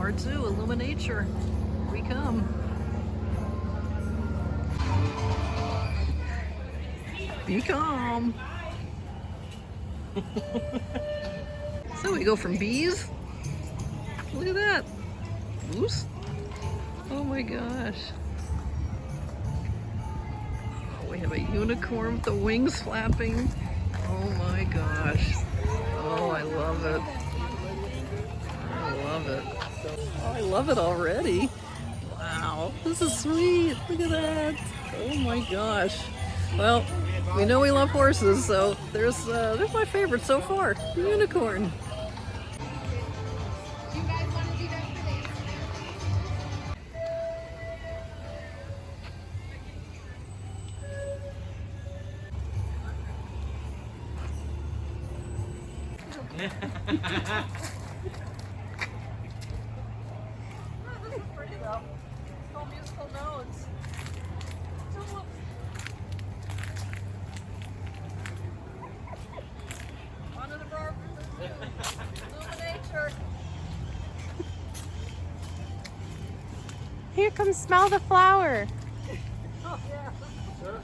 Part 2, Illuminature. Here we come. Be calm. So we go from bees. Look at that. Moose. Oh my gosh. Oh, we have a unicorn with the wings flapping. Oh my gosh. Oh, I love it. I love it. Oh, I love it already. Wow, this is sweet. Look at that. Oh my gosh. Well, we know we love horses, so there's my favorite so far, the unicorn. This is pretty though. It's called musical notes. On to the bar for Illuminature. Here, come smell the flower. Oh yeah. Sir?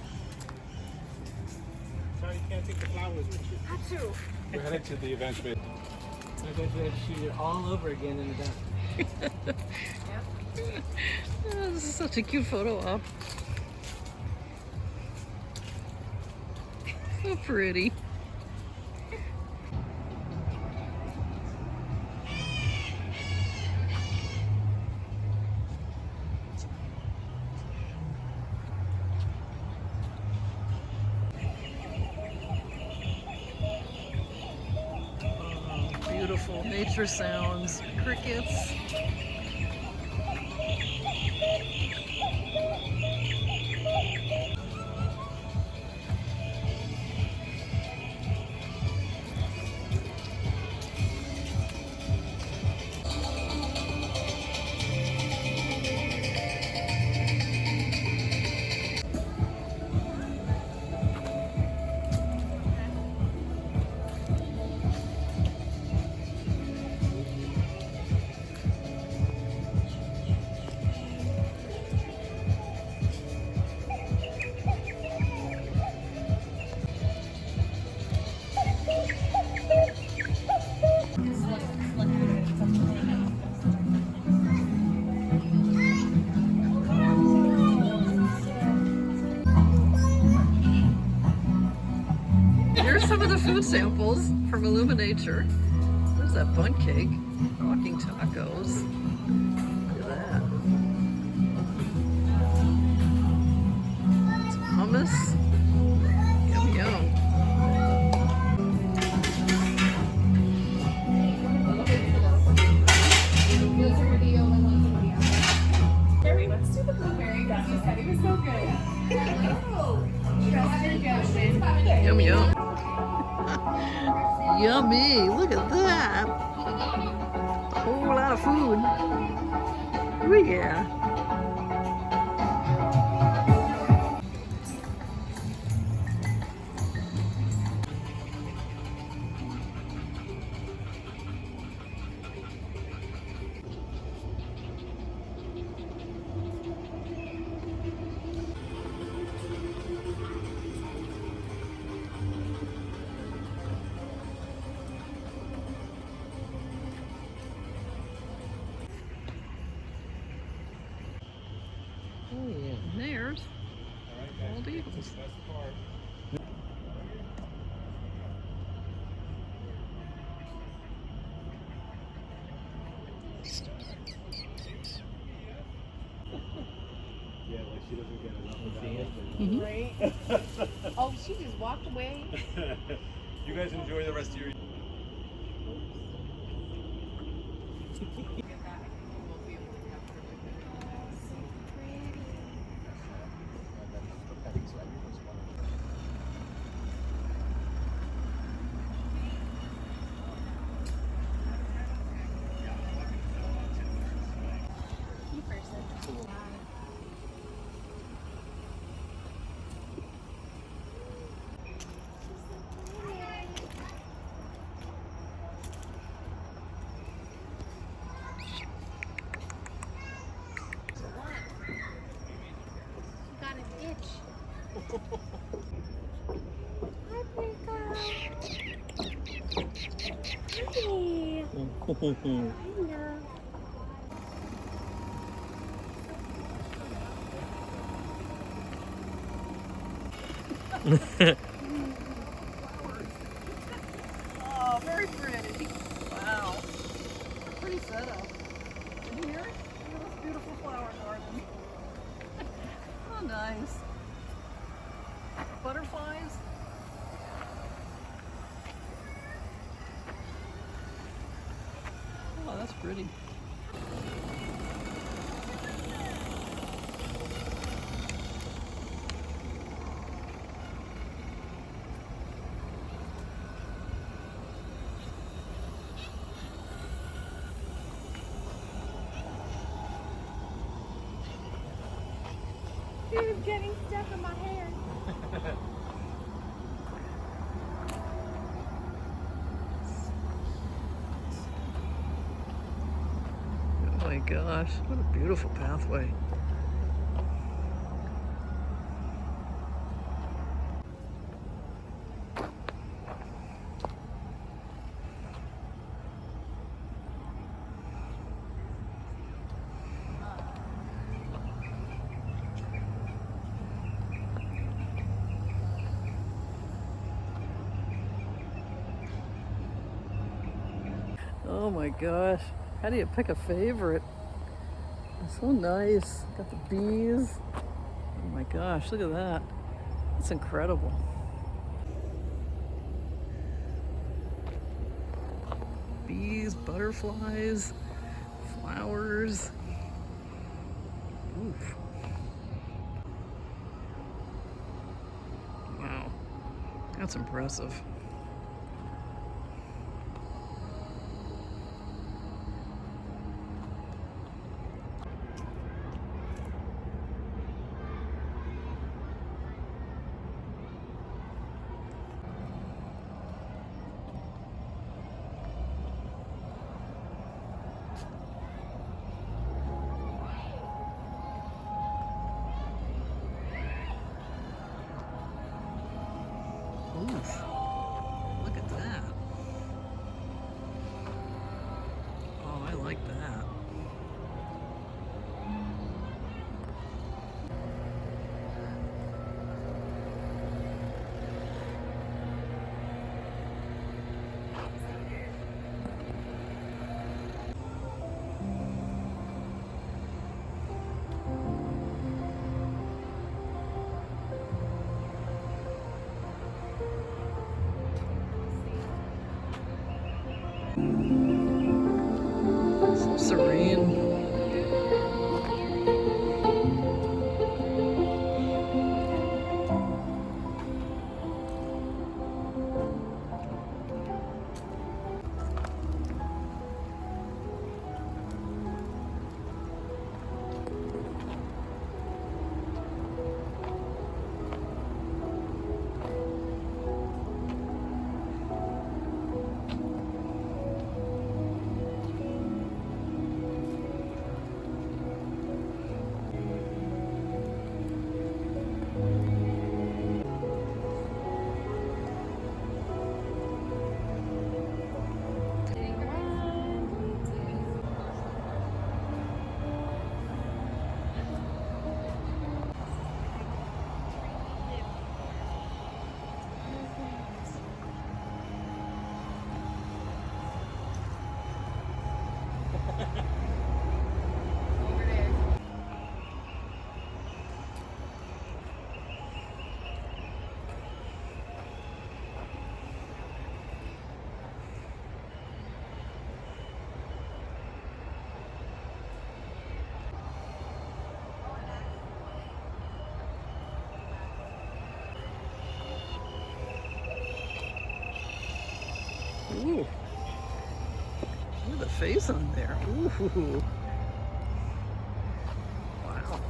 Sorry, you can't take the flowers with you. Got you. We're headed to the event space. I guess we have to shoot it all over again in the back. Oh, this is such a cute photo op. So pretty. Beautiful nature sounds, crickets. Here's some of the food samples from Illuminature. There's that bun cake, walking tacos. Look at that. Some hummus. Yum yum. Let's do the blueberry because you said it was so good. Yum yum. Yummy. Look at that. A whole lot of food. Oh yeah. Oh yeah. And there's bald eagles. Yeah, like she doesn't get enough of that. Right? Oh, she just walked away. You guys enjoy the rest of your Oh, very pretty. Wow. Pretty setup. And here, look at this beautiful flower garden. Oh, nice. Butterflies. Oh, that's pretty. He's getting stuck in my hair. Oh my gosh, what a beautiful pathway. Oh my gosh, how do you pick a favorite? It's so nice. Got the bees. Oh my gosh, look at that. That's incredible. Bees, butterflies, flowers. Oof. Wow, that's impressive. Oof. Look at that. Oh, I like that. So serene. Ooh. Look at the face on there. Ooh. Wow.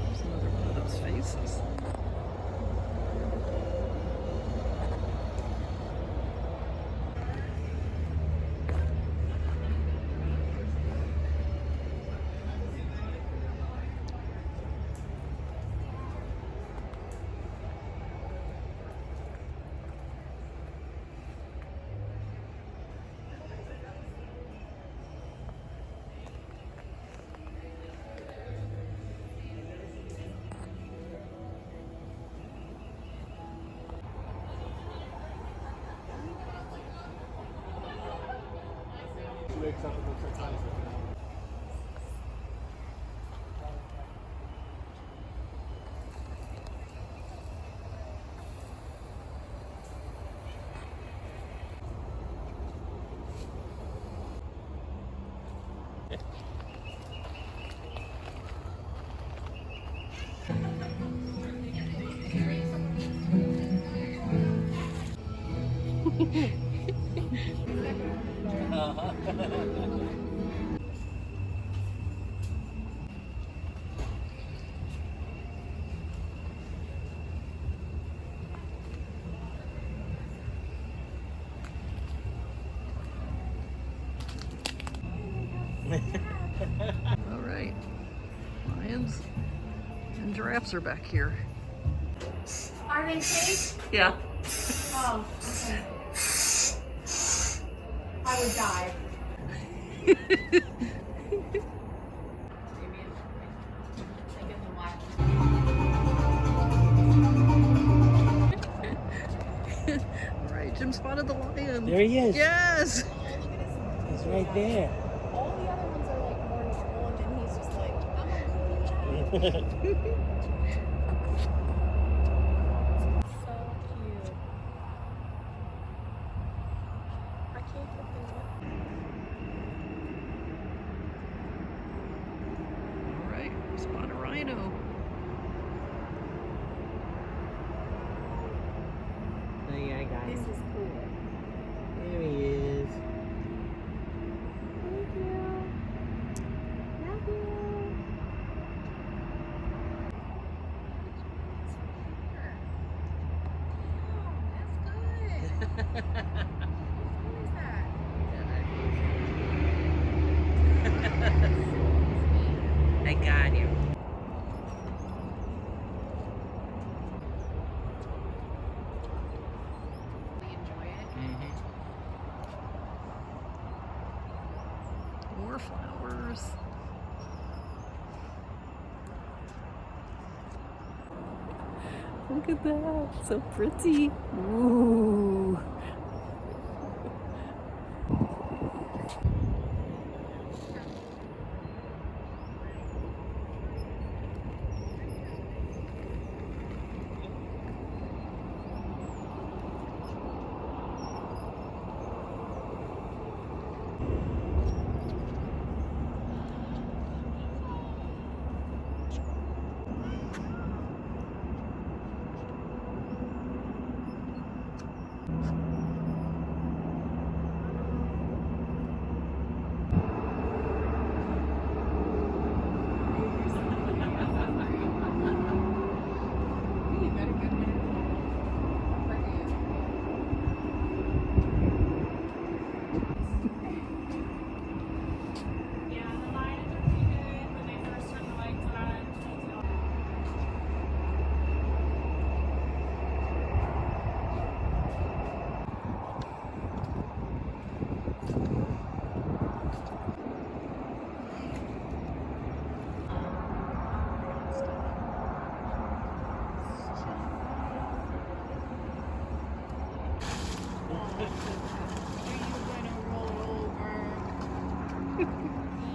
There's another one of those faces. wakes up and looks like eyes. All right. Lions and giraffes are back here. Are they safe? Yeah. Oh, okay. I would die. All right, Jim spotted the lion. There he is. Yes. He's right there. All the other ones are like more normal, and then he's just like, I'm a so cute. I can't put them up. All right, spot a rhino. Oh, yeah, I got This him. is cool. There he is. Thank you. Love you. I got him. More flowers. Look at that, so pretty. Ooh.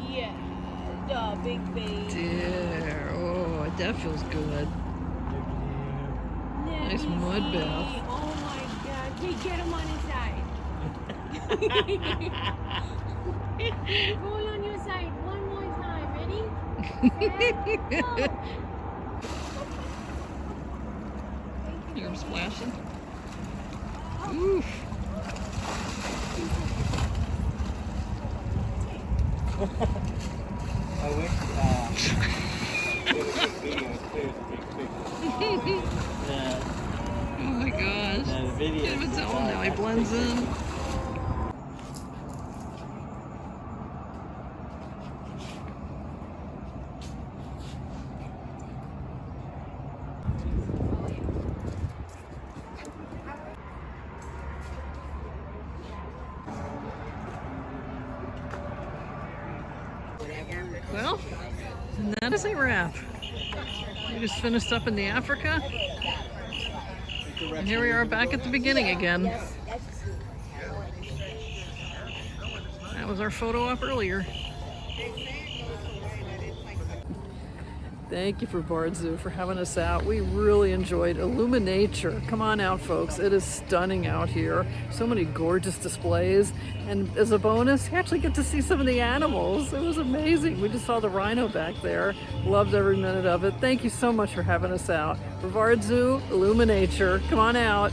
Yeah, the big baby. There. Oh, that feels good. Nice mud bath. Oh my god. Hey, get him on his side. Roll on your side one more time. Ready? Set, go. Hear him splashing. Oof. I wish there was a video. There's a big picture. Oh my gosh. The video. Get him its own now. He blends in. Well, and that is a wrap. We just finished up in the Africa. And here we are back at the beginning again. That was our photo op earlier. Thank you for Bard Zoo for having us out. We really enjoyed Illuminature. Come on out, folks. It is stunning out here. So many gorgeous displays. And as a bonus, you actually get to see some of the animals. It was amazing. We just saw the rhino back there. Loved every minute of it. Thank you so much for having us out. Brevard Zoo, Illuminature. Come on out.